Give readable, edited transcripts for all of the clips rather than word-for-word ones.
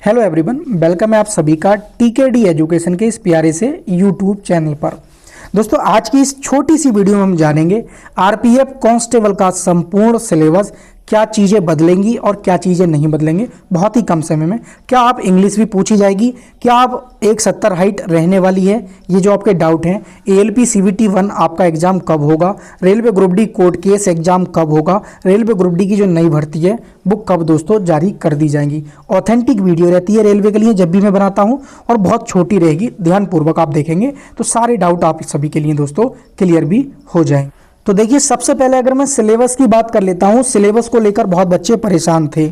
Hello everyone, welcome है आप सभी का टीकेडी एजुकेशन के इस प्यारे से यूट्यूब चैनल पर। दोस्तों, आज की इस छोटी सी वीडियो में हम जानेंगे आरपीएफ कांस्टेबल का संपूर्ण सिलेबस, क्या चीज़ें बदलेंगी और क्या चीज़ें नहीं बदलेंगी बहुत ही कम समय में। क्या आप इंग्लिश भी पूछी जाएगी, क्या आप 170 हाइट रहने वाली है, ये जो आपके डाउट हैं। एएलपी सीवीटी 1 आपका एग्जाम कब होगा, railway group D court case exam कब होगा, रेलवे ग्रुप डी की जो नई भर्ती है वो कब दोस्तों जारी कर दी जाएंगी। ऑथेंटिक वीडियो रहती है रेलवे के लिए जब भी मैं बनाता हूँ, और बहुत छोटी रहेगी, ध्यानपूर्वक आप देखेंगे तो सारे डाउट आप सभी के लिए दोस्तों क्लियर भी हो जाएंगे। तो देखिए, सबसे पहले अगर मैं सिलेबस की बात कर लेता हूं, सिलेबस को लेकर बहुत बच्चे परेशान थे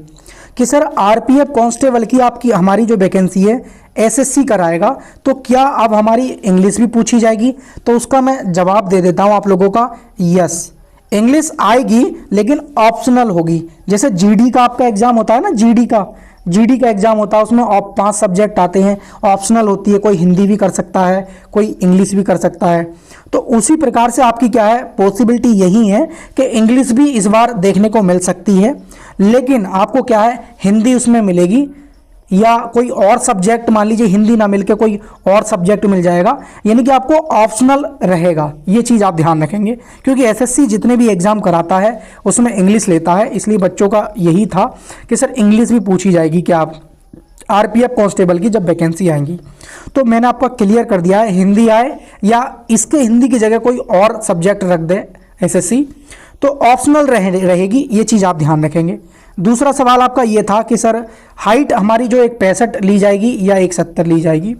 कि सर आरपीएफ कांस्टेबल की आपकी हमारी जो वैकेंसी है एसएससी कराएगा तो क्या अब हमारी इंग्लिश भी पूछी जाएगी। तो उसका मैं जवाब दे देता हूं आप लोगों का, यस इंग्लिश आएगी लेकिन ऑप्शनल होगी। जैसे जीडी का आपका एग्जाम होता है ना, जीडी का एग्जाम होता है, उसमें 5 सब्जेक्ट आते हैं, ऑप्शनल होती है। कोई हिंदी भी कर सकता है, कोई इंग्लिश भी कर सकता है। तो उसी प्रकार से आपकी क्या है, पॉसिबिलिटी यही है कि इंग्लिश भी इस बार देखने को मिल सकती है, लेकिन आपको क्या है हिंदी उसमें मिलेगी, या कोई और सब्जेक्ट, मान लीजिए हिंदी ना मिलके कोई और सब्जेक्ट मिल जाएगा, यानी कि आपको ऑप्शनल रहेगा। ये चीज़ आप ध्यान रखेंगे, क्योंकि एसएससी जितने भी एग्जाम कराता है उसमें इंग्लिश लेता है, इसलिए बच्चों का यही था कि सर इंग्लिश भी पूछी जाएगी क्या आप आरपीएफ कांस्टेबल की जब वैकेंसी आएंगी। तो मैंने आपको क्लियर कर दिया है, हिंदी आए या इसके हिंदी की जगह कोई और सब्जेक्ट रख दे एसएससी तो ऑप्शनल रहेगी, ये चीज़ आप ध्यान रखेंगे। दूसरा सवाल आपका ये था कि सर हाइट हमारी जो 165 ली जाएगी या 170 ली जाएगी।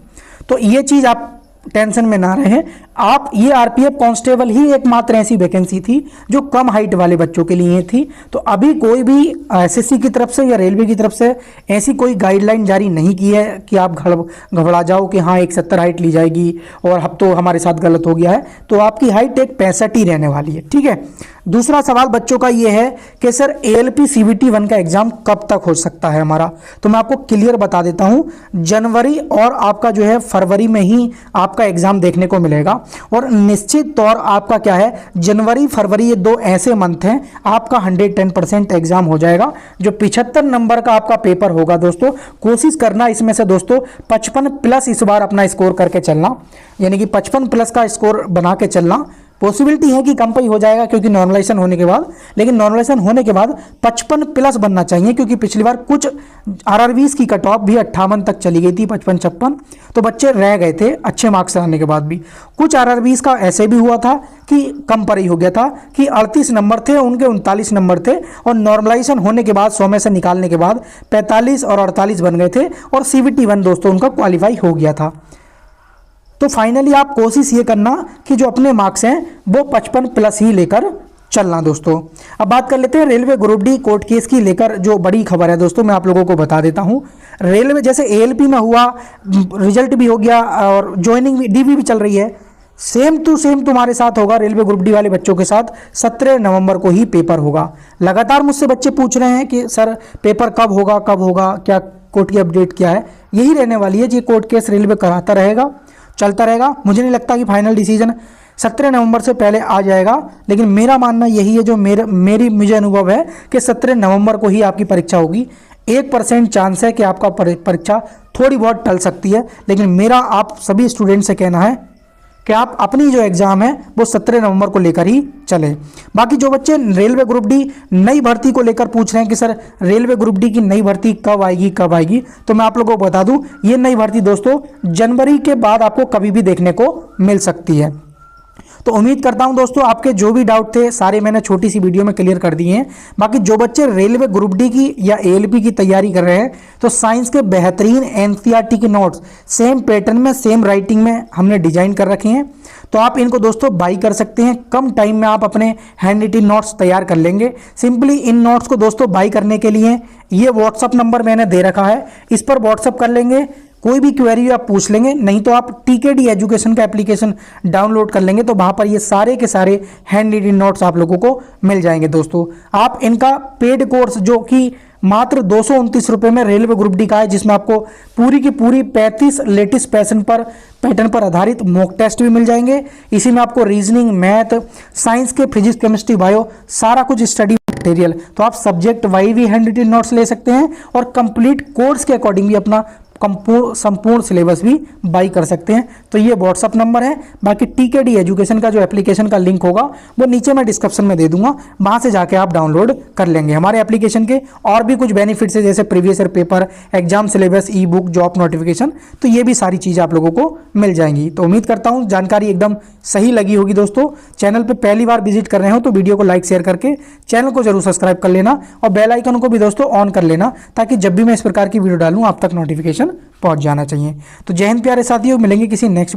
तो ये चीज़ आप टेंशन में ना रहें, आप ये आरपीएफ कांस्टेबल ही एकमात्र ऐसी वैकेंसी थी जो कम हाइट वाले बच्चों के लिए थी। तो अभी कोई भी एसएससी की तरफ से या रेलवे की तरफ से ऐसी कोई गाइडलाइन जारी नहीं की है कि आप घबरा जाओ कि हाँ 170 हाइट ली जाएगी और अब तो हमारे साथ गलत हो गया है। तो आपकी हाइट 165 ही रहने वाली है, ठीक है। दूसरा सवाल बच्चों का ये है कि सर एएलपी सीवीटी 1 का एग्जाम कब तक हो सकता है हमारा। तो मैं आपको क्लियर बता देता हूं, जनवरी और आपका जो है फरवरी में ही आपका एग्जाम देखने को मिलेगा। और निश्चित तौर आपका क्या है, जनवरी फरवरी ये 2 ऐसे मंथ हैं, आपका 110% एग्जाम हो जाएगा। जो 75 नंबर का आपका पेपर होगा दोस्तों, कोशिश करना इसमें से दोस्तों 55+ इस बार अपना स्कोर करके चलना, यानी कि 55+ का स्कोर बना के चलना। पॉसिबिलिटी है कि कम पे ही हो जाएगा क्योंकि नॉर्मलाइजेशन होने के बाद, लेकिन नॉर्मलाइजेशन होने के बाद 55+ बनना चाहिए, क्योंकि पिछली बार कुछ आरआरबीज की कट ऑफ भी 58 तक चली गई थी, 55-56, तो बच्चे रह गए थे अच्छे मार्क्स आने के बाद भी। कुछ आरआरबीज का ऐसे भी हुआ था कि कम पर ही हो गया था कि 38 नंबर थे, उनके 39 नंबर थे, और नॉर्मलाइजेशन होने के बाद 100 में से निकालने के बाद 45 और 48 बन गए थे, और सीवीटी 1 दोस्तों उनका क्वालिफाई हो गया था। तो फाइनली आप कोशिश ये करना कि जो अपने मार्क्स हैं वो 55+ ही लेकर चलना दोस्तों। अब बात कर लेते हैं railway group D court case की लेकर जो बड़ी खबर है दोस्तों, मैं आप लोगों को बता देता हूं। रेलवे जैसे एएलपी में हुआ, रिजल्ट भी हो गया और ज्वाइनिंग भी, डीवी भी चल रही है, सेम टू सेम तुम्हारे साथ होगा रेलवे ग्रुप डी वाले बच्चों के साथ। 17 नवंबर को ही पेपर होगा। लगातार मुझसे बच्चे पूछ रहे हैं कि सर पेपर कब होगा, क्या कोर्ट की अपडेट क्या है। यही रहने वाली है जी, कोर्ट केस रेलवे कराता रहेगा, चलता रहेगा। मुझे नहीं लगता कि फाइनल डिसीजन 17 नवंबर से पहले आ जाएगा, लेकिन मेरा मानना यही है, जो मुझे अनुभव है कि 17 नवंबर को ही आपकी परीक्षा होगी। 1% चांस है कि आपका परीक्षा थोड़ी बहुत टल सकती है, लेकिन मेरा आप सभी स्टूडेंट से कहना है कि आप अपनी जो एग्जाम है वो 17 नवंबर को लेकर ही चले। बाकी जो बच्चे रेलवे ग्रुप डी नई भर्ती को लेकर पूछ रहे हैं कि सर रेलवे ग्रुप डी की नई भर्ती कब आएगी, तो मैं आप लोगों को बता दूं, ये नई भर्ती दोस्तों जनवरी के बाद आपको कभी भी देखने को मिल सकती है। तो उम्मीद करता हूं दोस्तों आपके जो भी डाउट थे सारे मैंने छोटी सी वीडियो में क्लियर कर दिए हैं। बाकी जो बच्चे रेलवे ग्रुप डी की या एएलपी की तैयारी कर रहे हैं, तो साइंस के बेहतरीन एनसीईआरटी के नोट्स सेम पैटर्न में, सेम राइटिंग में हमने डिजाइन कर रखे हैं, तो आप इनको दोस्तों बाई कर सकते हैं। कम टाइम में आप अपने हैंड रिटन नोट्स तैयार कर लेंगे। सिंपली इन नोट्स को दोस्तों बाई करने के लिए ये व्हाट्सअप नंबर मैंने दे रखा है, इस पर व्हाट्सअप कर लेंगे, कोई भी क्वेरी आप पूछ लेंगे, नहीं तो आप टीकेडी एजुकेशन का एप्लीकेशन डाउनलोड कर लेंगे, तो वहां पर ये सारे के सारे हैंड रिटन नोट्स आप लोगों को मिल जाएंगे दोस्तों। आप इनका पेड कोर्स जो कि मात्र 229 रुपये में रेलवे ग्रुप डी का है, जिसमें आपको पूरी की पूरी 35 लेटेस्ट पैटर्न पर आधारित मॉक टेस्ट भी मिल जाएंगे। इसी में आपको रीजनिंग, मैथ, साइंस के फिजिक्स, केमिस्ट्री, बायो सारा कुछ स्टडी मटेरियल, तो आप सब्जेक्ट वाइज भी हैंड रिटन नोट्स ले सकते हैं और कंप्लीट कोर्स के अकॉर्डिंग भी अपना संपूर्ण सिलेबस भी बाई कर सकते हैं। तो ये व्हाट्सअप नंबर है। बाकी टीकेडी एजुकेशन का जो एप्लीकेशन का लिंक होगा वो नीचे मैं डिस्क्रिप्शन में दे दूंगा, वहां से जाके आप डाउनलोड कर लेंगे। हमारे एप्लीकेशन के और भी कुछ बेनिफिट्स है, जैसे previous year paper, exam syllabus, ई बुक, जॉब नोटिफिकेशन, तो ये भी सारी चीज़ें आप लोगों को मिल जाएंगी। तो उम्मीद करता हूँ जानकारी एकदम सही लगी होगी। दोस्तों चैनल पर पहली बार विजिट कर रहे हो तो वीडियो को लाइक शेयर करके चैनल को जरूर सब्सक्राइब कर लेना और बेल आइकन को भी दोस्तों ऑन कर लेना, ताकि जब भी मैं इस प्रकार की वीडियो डालूं आप तक नोटिफिकेशन पहुंच जाना चाहिए। तो जय हिंद प्यारे साथियों, मिलेंगे किसी नेक्स्ट